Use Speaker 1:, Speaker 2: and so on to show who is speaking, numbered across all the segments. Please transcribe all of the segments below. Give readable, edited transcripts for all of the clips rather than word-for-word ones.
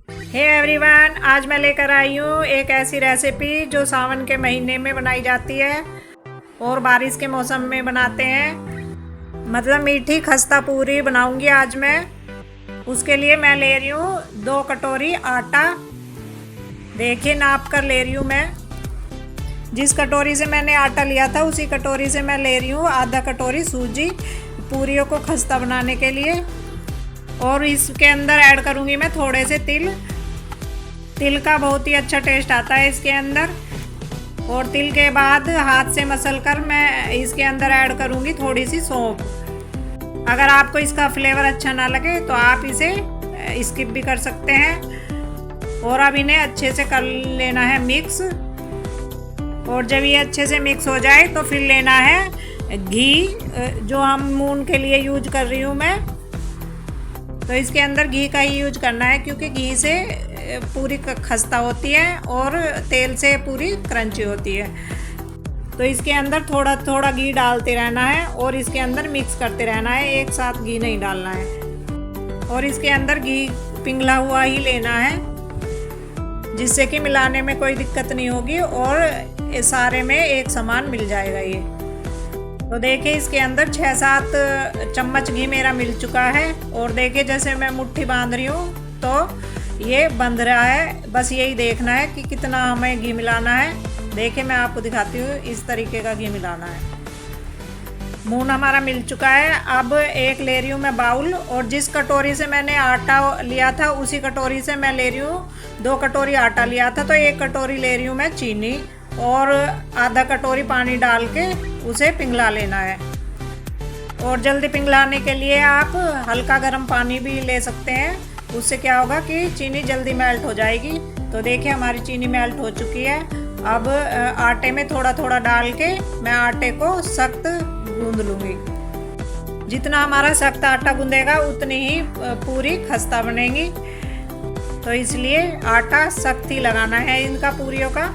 Speaker 1: Hey everyone, आज मैं लेकर आई हूँ एक ऐसी रेसिपी जो सावन के महीने में बनाई जाती है और बारिश के मौसम में बनाते हैं। मतलब मीठी खस्ता पूरी बनाऊंगी आज मैं। उसके लिए मैं ले रही हूँ 2 कटोरी आटा। देखिए नाप कर ले रही हूँ मैं। जिस कटोरी से मैंने आटा लिया था उसी कटोरी से मैं ले रही हूँ आधा कटोरी सूजी पूरियों को खस्ता बनाने के लिए। और इसके अंदर ऐड करूँगी मैं थोड़े से तिल का बहुत ही अच्छा टेस्ट आता है इसके अंदर। और तिल के बाद हाथ से मसल कर मैं इसके अंदर ऐड करूँगी थोड़ी सी सौंफ। अगर आपको इसका फ्लेवर अच्छा ना लगे तो आप इसे स्किप भी कर सकते हैं। और अब इन्हें अच्छे से कर लेना है मिक्स। और जब ये अच्छे से मिक्स हो जाए तो फिर लेना है घी, जो हम मून के लिए यूज कर रही हूँ मैं। तो इसके अंदर घी का ही यूज करना है क्योंकि घी से पूरी खस्ता होती है और तेल से पूरी क्रंची होती है। तो इसके अंदर थोड़ा थोड़ा घी डालते रहना है और इसके अंदर मिक्स करते रहना है, एक साथ घी नहीं डालना है। और इसके अंदर घी पिघला हुआ ही लेना है जिससे कि मिलाने में कोई दिक्कत नहीं होगी और सारे में एक समान मिल जाएगा ये। तो देखिए इसके अंदर 6-7 चम्मच घी मेरा मिल चुका है। और देखिए जैसे मैं मुट्ठी बांध रही हूँ तो ये बंध रहा है। बस यही देखना है कि कितना हमें घी मिलाना है। देखिए मैं आपको दिखाती हूँ, इस तरीके का घी मिलाना है। मून हमारा मिल चुका है। अब एक ले रही हूँ मैं बाउल और जिस कटोरी से मैंने आटा लिया था उसी कटोरी से मैं ले रही हूँ 2 कटोरी आटा लिया था तो 1 कटोरी ले रही हूँ मैं चीनी और आधा कटोरी पानी डाल के उसे पिघला लेना है। और जल्दी पिघलाने के लिए आप हल्का गर्म पानी भी ले सकते हैं, उससे क्या होगा कि चीनी जल्दी मेल्ट हो जाएगी। तो देखिए हमारी चीनी मेल्ट हो चुकी है। अब आटे में थोड़ा थोड़ा डाल के मैं आटे को सख्त गूंद लूँगी। जितना हमारा सख्त आटा गूंदेगा उतनी ही पूरी खस्ता बनेगी। तो इसलिए आटा सख्त ही लगाना है इनका पूरियों का।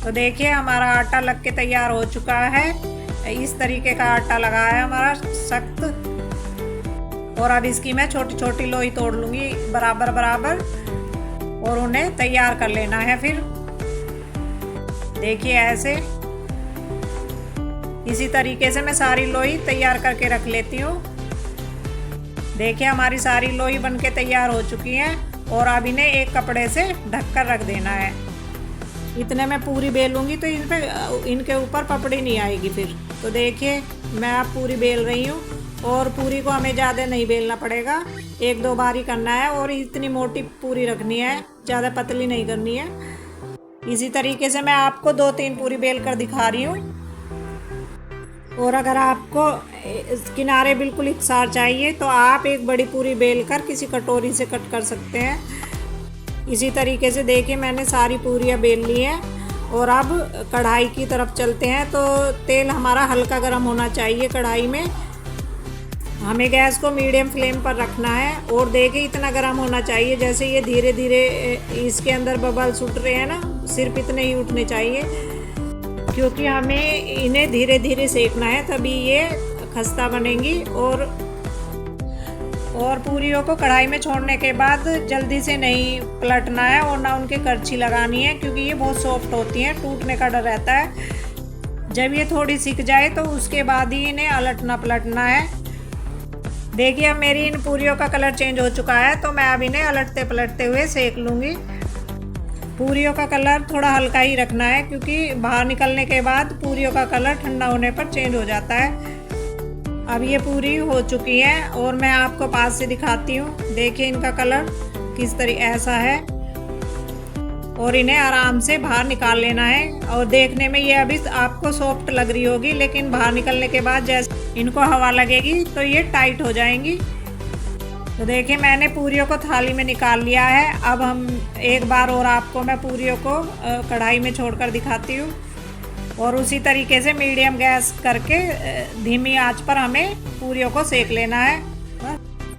Speaker 1: तो देखिए हमारा आटा लग के तैयार हो चुका है। इस तरीके का आटा लगा है हमारा सख्त। और अब इसकी मैं छोटी छोटी लोई तोड़ लूँगी बराबर बराबर और उन्हें तैयार कर लेना है। फिर देखिए ऐसे इसी तरीके से मैं सारी लोई तैयार करके रख लेती हूँ। देखिए हमारी सारी लोई बनके तैयार हो चुकी हैं और अब इन्हें एक कपड़े से ढक कर रख देना है। इतने में पूरी बेलूंगी तो इनके ऊपर पपड़ी नहीं आएगी फिर। तो देखिए मैं अब पूरी बेल रही हूँ और पूरी को हमें ज़्यादा नहीं बेलना पड़ेगा, 1-2 बार ही करना है। और इतनी मोटी पूरी रखनी है, ज़्यादा पतली नहीं करनी है। इसी तरीके से मैं आपको 2-3 पूरी बेल कर दिखा रही हूँ। और अगर आपको किनारे बिल्कुल इकसार चाहिए तो आप एक बड़ी पूरी बेल कर किसी कटोरी से कट कर सकते हैं। इसी तरीके से देखिए मैंने सारी पूरियाँ बेल ली हैं। और अब कढ़ाई की तरफ चलते हैं। तो तेल हमारा हल्का गर्म होना चाहिए कढ़ाई में। हमें गैस को मीडियम फ्लेम पर रखना है। और देखिए इतना गर्म होना चाहिए जैसे ये धीरे धीरे इसके अंदर बबल्स उठ रहे हैं ना, सिर्फ इतने ही उठने चाहिए क्योंकि हमें इन्हें धीरे धीरे सेकना है, तभी ये खस्ता बनेंगी। और पूरियों को कढ़ाई में छोड़ने के बाद जल्दी से नहीं पलटना है और ना उनके करछी लगानी है क्योंकि ये बहुत सॉफ्ट होती हैं, टूटने का डर रहता है। जब ये थोड़ी सिक जाए तो उसके बाद ही इन्हें अलटना पलटना है। देखिए अब मेरी इन पूरियों का कलर चेंज हो चुका है तो मैं अब इन्हें अलटते पलटते हुए सेक लूँगी। पूरियों का कलर थोड़ा हल्का ही रखना है क्योंकि बाहर निकलने के बाद पूरियों का कलर ठंडा होने पर चेंज हो जाता है। अब ये पूरी हो चुकी है और मैं आपको पास से दिखाती हूँ। देखिए इनका कलर किस तरह ऐसा है। और इन्हें आराम से बाहर निकाल लेना है। और देखने में ये अभी आपको सॉफ्ट लग रही होगी लेकिन बाहर निकलने के बाद जैसे इनको हवा लगेगी तो ये टाइट हो जाएंगी। तो देखिए मैंने पूरियों को थाली में निकाल लिया है। अब हम एक बार और आपको मैं पूरियों को कढ़ाई में छोड़कर दिखाती हूँ। और उसी तरीके से मीडियम गैस करके धीमी आंच पर हमें पूरियों को सेक लेना है।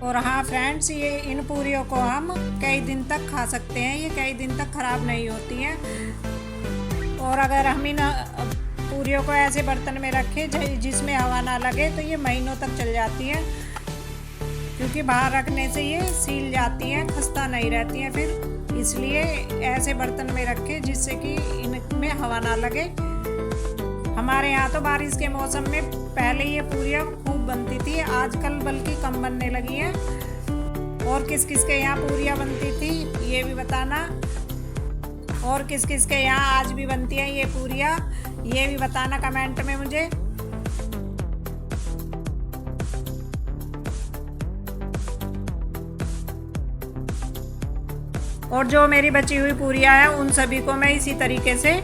Speaker 1: और हाँ फ्रेंड्स, ये इन पूरियों को हम कई दिन तक खा सकते हैं, ये कई दिन तक ख़राब नहीं होती हैं। और अगर हम इन पूरियों को ऐसे बर्तन में रखें जिसमें हवा ना लगे तो ये महीनों तक चल जाती है, क्योंकि बाहर रखने से ये सील जाती हैं, खस्ता नहीं रहती हैं फिर। इसलिए ऐसे बर्तन में रखें जिससे कि इनमें हवा ना लगे। हमारे यहाँ तो बारिश के मौसम में पहले ये पूरियाँ खूब बनती थी, आजकल बल्कि कम बनने लगी हैं। और किस किस के यहाँ पूरियाँ बनती थी ये भी बताना, और किस किस के यहाँ आज भी बनती हैं ये पूरियाँ ये भी बताना कमेंट में मुझे। और जो मेरी बची हुई पूरियाँ हैं उन सभी को मैं इसी तरीके से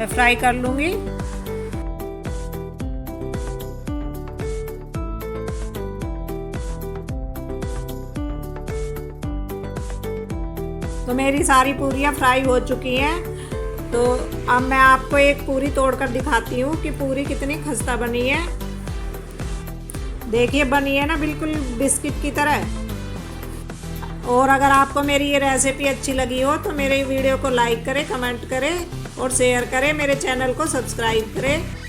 Speaker 1: फ्राई कर लूँगी। तो मेरी सारी पूरियाँ फ्राई हो चुकी हैं। तो अब मैं आपको एक पूरी तोड़कर दिखाती हूँ कि पूरी कितनी खस्ता बनी है। देखिए बनी है ना बिल्कुल बिस्किट की तरह। और अगर आपको मेरी ये रेसिपी अच्छी लगी हो तो मेरे वीडियो को लाइक करें, कमेंट करें और शेयर करें, मेरे चैनल को सब्सक्राइब करें।